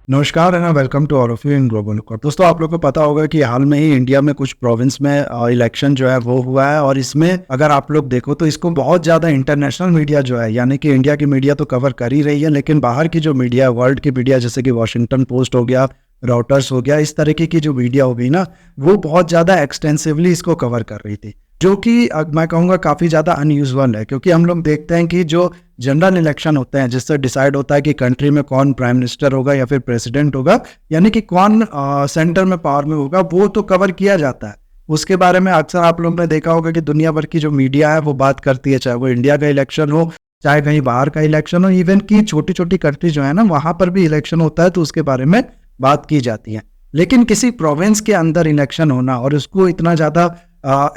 नमस्कार and welcome to all of you in global record. दोस्तों, आप लोगों को पता होगा कि हाल में ही इंडिया में कुछ प्रोविंस में इलेक्शन जो है वो हुआ है और इसमें अगर आप लोग देखो तो इसको बहुत ज़्यादा इंटरनेशनल मीडिया जो है, यानी कि इंडिया की मीडिया तो कवर कर ही रही है, लेकिन बाहर की जो मीडिया है, वर्ल्ड की मीडिया, जैसे कि वॉशिंगटन पोस्ट हो गया, रॉयटर्स हो गया, इस तरीके की जो मीडिया हो गई ना, वो बहुत ज़्यादा एक्सटेंसिवली इसको कवर कर रही थी, जो कि मैं कहूँगा काफ़ी ज़्यादा अनयूजुअल है। क्योंकि हम लोग देखते हैं कि जो जनरल इलेक्शन होते हैं जिससे डिसाइड होता है कि कंट्री में कौन प्राइम मिनिस्टर होगा या फिर प्रेसिडेंट होगा, यानी कि कौन सेंटर में पावर में होगा, वो तो कवर किया जाता है। उसके बारे में अक्सर आप लोगों ने देखा होगा कि दुनिया भर की जो मीडिया है वो बात करती है, चाहे वो इंडिया का इलेक्शन हो, चाहे कहीं बाहर का इलेक्शन हो, इवन की छोटी छोटी कंट्री जो है ना, वहाँ पर भी इलेक्शन होता है तो उसके बारे में बात की जाती है। लेकिन किसी प्रोविंस के अंदर इलेक्शन होना और उसको इतना ज़्यादा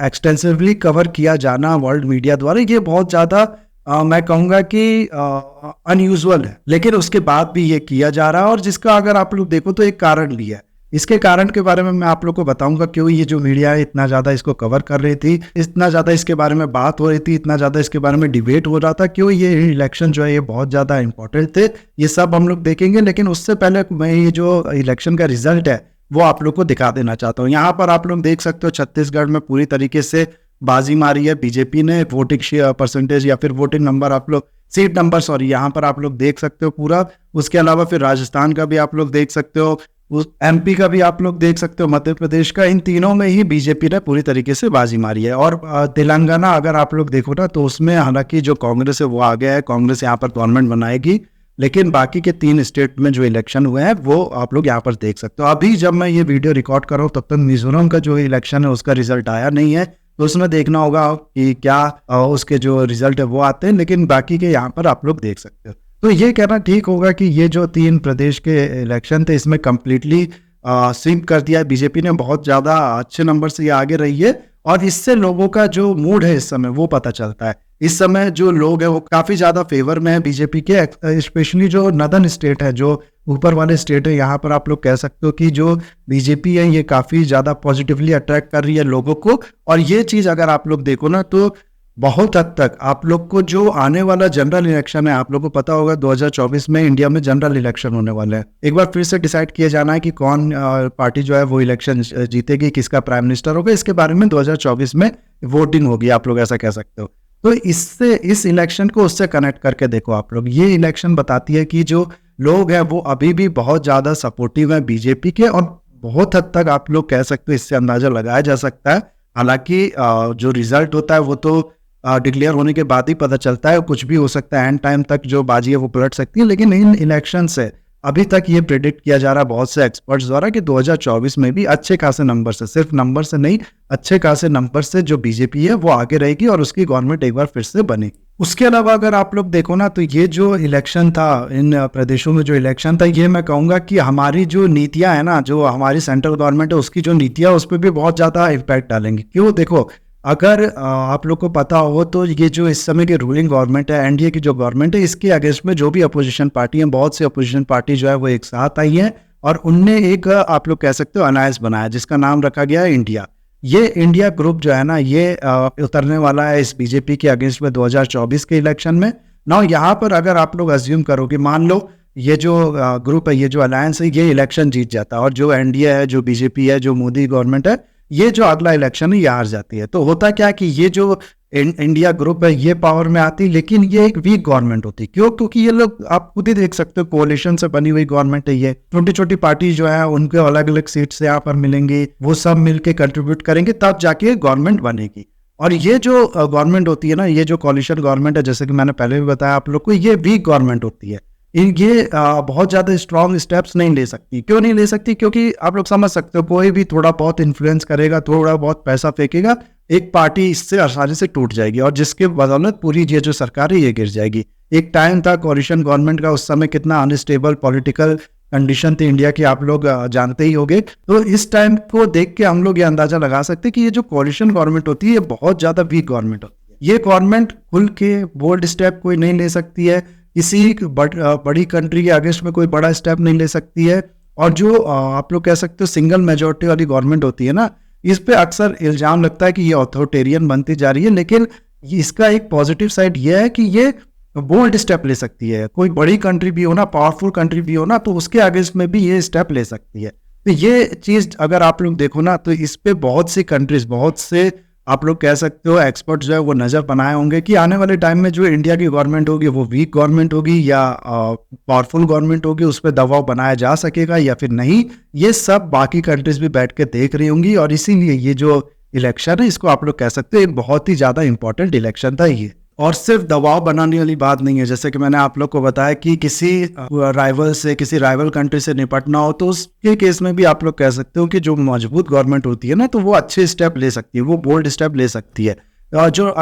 एक्सटेंसिवली कवर किया जाना वर्ल्ड मीडिया द्वारा, ये बहुत ज़्यादा मैं कहूँगा कि अनयूजुअल है। लेकिन उसके बाद भी ये किया जा रहा है और जिसका अगर आप लोग देखो तो एक कारण भी है। इसके कारण के बारे में मैं आप लोग को बताऊंगा क्यों ये जो मीडिया है इतना ज़्यादा इसको कवर कर रही थी, इतना ज़्यादा इसके बारे में बात हो रही थी, इतना ज़्यादा इसके बारे में डिबेट हो रहा था, क्यों ये इलेक्शन जो है ये बहुत ज़्यादा इंपॉर्टेंट थे। ये सब हम लोग देखेंगे, लेकिन उससे पहले मैं ये जो इलेक्शन का रिजल्ट है वो आप लोग को दिखा देना चाहता हूँ। यहाँ पर आप लोग देख सकते हो छत्तीसगढ़ में पूरी तरीके से बाजी मारी है बीजेपी ने। वोटिंग परसेंटेज या फिर वोटिंग नंबर, आप लोग सीट नंबर सॉरी, यहाँ पर आप लोग देख सकते हो पूरा। उसके अलावा फिर राजस्थान का भी आप लोग देख सकते हो, उस एमपी का भी आप लोग देख सकते हो, मध्य प्रदेश का, इन तीनों में ही बीजेपी ने पूरी तरीके से बाजी मारी है। और तेलंगाना अगर आप लोग देखो ना तो उसमें हालांकि जो कांग्रेस है वो आ गया है, कांग्रेस यहाँ पर गवर्नमेंट बनाएगी, लेकिन बाकी के 3 स्टेट में जो इलेक्शन हुए हैं वो आप लोग यहाँ पर देख सकते हो। अभी जब मैं ये वीडियो रिकॉर्ड कर रहा हूँ तब तक मिजोरम का जो इलेक्शन है उसका रिजल्ट आया नहीं है, तो उसमें देखना होगा कि क्या उसके जो रिजल्ट है वो आते हैं, लेकिन बाकी के यहाँ पर आप लोग देख सकते हो। तो ये कहना ठीक होगा कि ये जो 3 प्रदेश के इलेक्शन थे इसमें कंप्लीटली स्वीप कर दिया है बीजेपी ने, बहुत ज़्यादा अच्छे नंबर से ये आगे रही है। और इससे लोगों का जो मूड है इस समय वो पता चलता है। इस समय जो लोग हैं वो काफ़ी ज़्यादा फेवर में है बीजेपी के, स्पेशली जो नदर्न स्टेट है, जो ऊपर वाले स्टेट है, यहाँ पर आप लोग कह सकते हो कि जो बीजेपी है ये काफ़ी ज़्यादा पॉजिटिवली अट्रैक्ट कर रही है लोगों को। और ये चीज़ अगर आप लोग देखो ना तो बहुत हद तक आप लोग को जो आने वाला जनरल इलेक्शन है, आप लोग को पता होगा 2024 में इंडिया में जनरल इलेक्शन होने वाला है। एक बार फिर से डिसाइड किया जाना है कि कौन पार्टी जो है वो इलेक्शन जीतेगी, किसका प्राइम मिनिस्टर होगा, इसके बारे में 2024 में वोटिंग होगी, आप लोग ऐसा कह सकते हो। तो इससे इस इलेक्शन को उससे कनेक्ट करके देखो आप लोग, ये इलेक्शन बताती है कि जो लोग हैं वो अभी भी बहुत ज़्यादा सपोर्टिव है बीजेपी के, और बहुत हद तक आप लोग कह सकते हो इससे अंदाजा लगाया जा सकता है। हालांकि जो रिजल्ट होता है वो तो डिक्लेयर होने के बाद ही पता चलता है, कुछ भी हो सकता है, एंड टाइम तक जो बाजी है वो पलट सकती है। लेकिन इन इलेक्शन से अभी तक ये प्रेडिक्ट किया जा रहा है बहुत से एक्सपर्ट्स द्वारा कि 2024 में भी अच्छे खासे नंबर से, सिर्फ नंबर से नहीं, अच्छे खासे नंबर से जो बीजेपी है वो आगे रहेगी और उसकी गवर्नमेंट एक बार फिर से बनेगी। उसके अलावा अगर आप लोग देखो ना तो ये जो इलेक्शन था, इन प्रदेशों में जो इलेक्शन था, ये मैं कहूँगा कि हमारी जो नीतियाँ है ना, जो हमारी सेंट्रल गवर्नमेंट है उसकी जो नीतियाँ, उस पर भी बहुत ज़्यादा इम्पैक्ट डालेंगी। क्यों? देखो, अगर आप लोग को पता हो तो ये जो इस समय की रूलिंग गवर्नमेंट है, एनडीए की जो गवर्नमेंट है, इसके अगेंस्ट में जो भी अपोजिशन पार्टी है, बहुत सी अपोजिशन पार्टी जो है वो एक साथ आई है और उनने एक आप लोग कह सकते हो अलायंस बनाया जिसका नाम रखा गया है इंडिया। ये इंडिया ग्रुप जो है ना, ये उतरने वाला है इस बीजेपी के अगेंस्ट में 2024 के इलेक्शन में ना। यहाँ पर अगर आप लोग अज्यूम करो कि मान लो ये जो ग्रुप है, ये जो अलायंस है, ये इलेक्शन जीत जाता है और जो एनडीए है, जो बीजेपी है, जो मोदी गवर्नमेंट है, ये जो अगला इलेक्शन है ये हार जाती है, तो होता क्या कि ये जो इंडिया ग्रुप है ये पावर में आती, लेकिन ये एक वीक गवर्नमेंट होती। क्यों? क्योंकि ये लोग आप खुद ही देख सकते हो कोalition से बनी हुई गवर्नमेंट है। ये छोटी छोटी पार्टी जो है उनके अलग अलग सीट्स यहाँ पर मिलेंगी, वो सब मिलके कंट्रीब्यूट करेंगे तब जाके गवर्नमेंट बनेगी। और ये जो गवर्नमेंट होती है ना, ये जो कोalition गवर्नमेंट है, जैसे कि मैंने पहले भी बताया आप लोग को, ये वीक गवर्नमेंट होती है। ये बहुत ज़्यादा स्ट्रॉन्ग स्टेप्स नहीं ले सकती। क्यों नहीं ले सकती? क्योंकि आप लोग समझ सकते हो, कोई भी थोड़ा बहुत इन्फ्लुएंस करेगा, थोड़ा बहुत पैसा फेंकेगा, एक पार्टी इससे आसानी से टूट जाएगी और जिसके बदौलत पूरी ये जो सरकार है ये गिर जाएगी। एक टाइम था कोalition गवर्नमेंट का, उस समय कितना अनस्टेबल पॉलिटिकल कंडीशन थी इंडिया की, आप लोग जानते ही होंगे। तो इस टाइम को देख के हम लोग ये अंदाजा लगा सकते हैं कि ये जो कोalition गवर्नमेंट होती है ये बहुत ज़्यादा वीक गवर्नमेंट होती है। ये गवर्नमेंट खुल के बोल्ड स्टेप कोई नहीं ले सकती है, किसी बड़ी कंट्री के अगेंस्ट में कोई बड़ा स्टेप नहीं ले सकती है। और जो आप लोग कह सकते हो सिंगल मेजोरिटी वाली गवर्नमेंट होती है ना, इस पे अक्सर इल्जाम लगता है कि ये ऑथोरिटेरियन बनती जा रही है, लेकिन इसका एक पॉजिटिव साइड ये है कि ये बोल्ड स्टेप ले सकती है। कोई बड़ी कंट्री भी हो ना, पावरफुल कंट्री भी हो ना, तो उसके अगेंस्ट में भी ये स्टेप ले सकती है। तो ये चीज अगर आप लोग देखो ना, तो इस पे बहुत सी कंट्रीज, बहुत से आप लोग कह सकते हो एक्सपर्ट जो है वो नजर बनाए होंगे कि आने वाले टाइम में जो इंडिया की गवर्नमेंट होगी वो वीक गवर्नमेंट होगी या पावरफुल गवर्नमेंट होगी, उस पर दबाव बनाया जा सकेगा या फिर नहीं। ये सब बाकी कंट्रीज भी बैठ के देख रही होंगी, और इसीलिए ये जो इलेक्शन है इसको आप लोग कह सकते हो एक बहुत ही ज्यादा इंपॉर्टेंट इलेक्शन था ये। और सिर्फ दबाव बनाने वाली बात नहीं है, जैसे कि मैंने आप लोग को बताया कि किसी राइवल से, किसी राइवल कंट्री से निपटना हो, तो उसके केस में भी आप लोग कह सकते हो कि जो मजबूत गवर्नमेंट होती है ना, तो वो अच्छे स्टेप ले सकती है, वो बोल्ड स्टेप ले सकती है। जो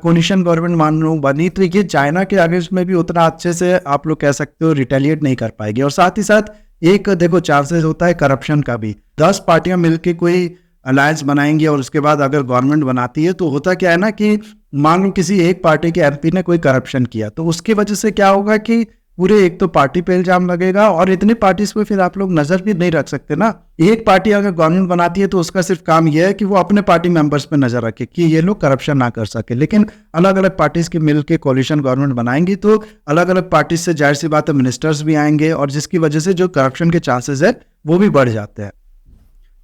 कोलिशन गवर्नमेंट मान लो बनी, तो ये चाइना के अगेंस्ट में भी उतना अच्छे से आप लोग कह सकते हो रिटेलिएट नहीं कर पाएगी। और साथ ही साथ एक देखो चांसेस होता है करप्शन का भी। 10 पार्टियां मिलकर कोई अलायंस बनाएंगी और उसके बाद अगर गवर्नमेंट बनाती है, तो होता क्या है ना कि मान लो किसी एक पार्टी के एमपी ने कोई करप्शन किया, तो उसकी वजह से क्या होगा कि पूरे एक तो पार्टी पे इल्जाम लगेगा, और इतनी पार्टीज पे फिर आप लोग नजर भी नहीं रख सकते ना। एक पार्टी अगर गवर्नमेंट बनाती है तो उसका सिर्फ काम यह है कि वो अपने पार्टी मेंबर्स पे नजर रखे कि ये लोग करप्शन ना कर सके। लेकिन अलग अलग पार्टीज के मिलकर कोलिशन गवर्नमेंट बनाएंगी, तो अलग अलग पार्टीज से जाहिर सी बात है मिनिस्टर्स भी आएंगे, और जिसकी वजह से जो करप्शन के चांसेस है वो भी बढ़ जाते हैं।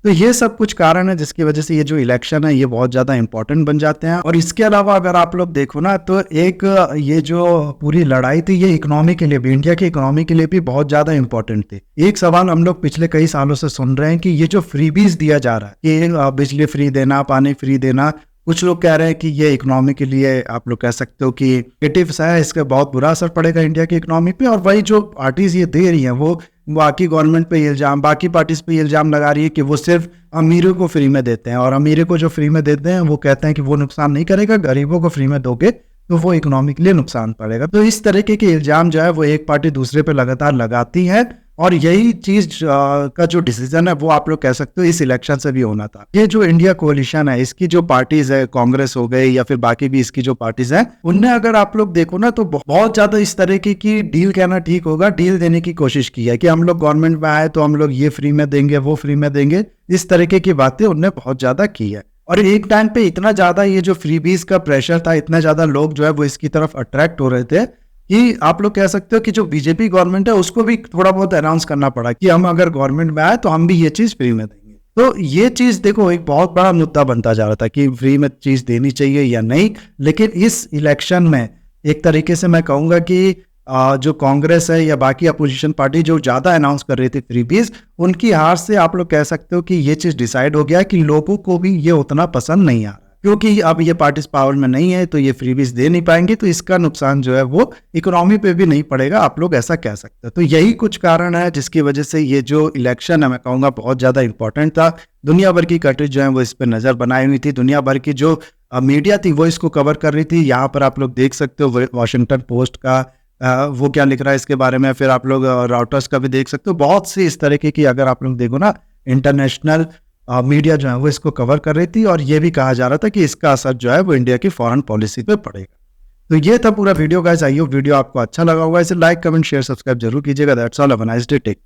तो ये सब कुछ कारण है जिसकी वजह से ये जो इलेक्शन है ये बहुत ज्यादा इंपॉर्टेंट बन जाते हैं। और इसके अलावा अगर आप लोग देखो ना, तो एक ये जो पूरी लड़ाई थी ये इकोनॉमी के लिए भी, इंडिया की इकोनॉमी के लिए भी बहुत ज्यादा इंपॉर्टेंट थी। एक सवाल हम लोग पिछले कई सालों से सुन रहे हैं कि ये जो फ्रीबीज दिया जा रहा है, ये बिजली फ्री देना, पानी फ्री देना, कुछ लोग कह रहे हैं कि ये इकोनॉमी के लिए आप लोग कह सकते हो कि नेगेटिव है, इसका बहुत बुरा असर पड़ेगा इंडिया की इकोनॉमी पे। और वही जो पार्टीज ये दे रही हैं वो बाकी गवर्नमेंट पे इल्जाम, बाकी पार्टीज पे इल्जाम लगा रही है कि वो सिर्फ अमीरों को फ्री में देते हैं, और अमीरों को जो फ्री में देते हैं वो कहते हैं कि वो नुकसान नहीं करेगा, गरीबों को फ्री में दोगे तो वो इकोनॉमी के लिए नुकसान पड़ेगा। तो इस तरीके के इल्जाम जो है वो एक पार्टी दूसरे पे लगातार लगाती है, और यही चीज का जो डिसीजन है वो आप लोग कह सकते हो इस इलेक्शन से भी होना था। ये जो इंडिया कोलिशन है, इसकी जो पार्टीज है, कांग्रेस हो गई या फिर बाकी भी इसकी जो पार्टीज है, उनने अगर आप लोग देखो ना तो बहुत ज्यादा इस तरीके की डील कहना ठीक होगा, डील देने की कोशिश की है कि हम लोग गवर्नमेंट में आए तो हम लोग ये फ्री में देंगे, वो फ्री में देंगे, इस तरीके की बातें उनने बहुत ज्यादा की है। और एक टाइम पे इतना ज्यादा ये जो फ्रीबीज का प्रेशर था, इतना ज्यादा लोग जो है वो इसकी तरफ अट्रैक्ट हो रहे थे कि आप लोग कह सकते हो कि जो बीजेपी गवर्नमेंट है उसको भी थोड़ा बहुत अनाउंस करना पड़ा कि हम अगर गवर्नमेंट में आए तो हम भी ये चीज फ्री में देंगे। तो ये चीज देखो एक बहुत बड़ा मुद्दा बनता जा रहा था कि फ्री में चीज देनी चाहिए या नहीं। लेकिन इस इलेक्शन में एक तरीके से मैं कहूंगा कि जो कांग्रेस है या बाकी अपोजिशन पार्टी जो ज्यादा अनाउंस कर रही थी फ्रीबीज, उनकी हार से आप लोग कह सकते हो कि ये चीज डिसाइड हो गया कि लोगों को भी ये उतना पसंद नहीं आ रहा, क्योंकि अब ये पार्टीज पावर में नहीं है तो ये फ्रीबीज दे नहीं पाएंगे, तो इसका नुकसान जो है वो इकोनॉमी पे भी नहीं पड़ेगा, आप लोग ऐसा कह सकते हैं। तो यही कुछ कारण है जिसकी वजह से ये जो इलेक्शन है मैं कहूँगा बहुत ज्यादा इंपॉर्टेंट था। दुनिया भर की कंट्रीज जो है वो इस पर नजर बनाई हुई थी, दुनिया भर की जो मीडिया थी वो इसको कवर कर रही थी। यहाँ पर आप लोग देख सकते हो वॉशिंगटन पोस्ट का वो क्या लिख रहा है इसके बारे में, फिर आप लोग राउटर्स का भी देख सकते हो। बहुत सी इस तरीके की अगर आप लोग देखो ना इंटरनेशनल मीडिया जो है वो इसको कवर कर रही थी, और ये भी कहा जा रहा था कि इसका असर जो है वो इंडिया की फॉरेन पॉलिसी पे पड़ेगा। तो ये था पूरा video guys. I hope video आपको अच्छा लगा होगा। इसे लाइक, कमेंट, शेयर, सब्सक्राइब जरूर कीजिएगा। That's all, have a nice day, take.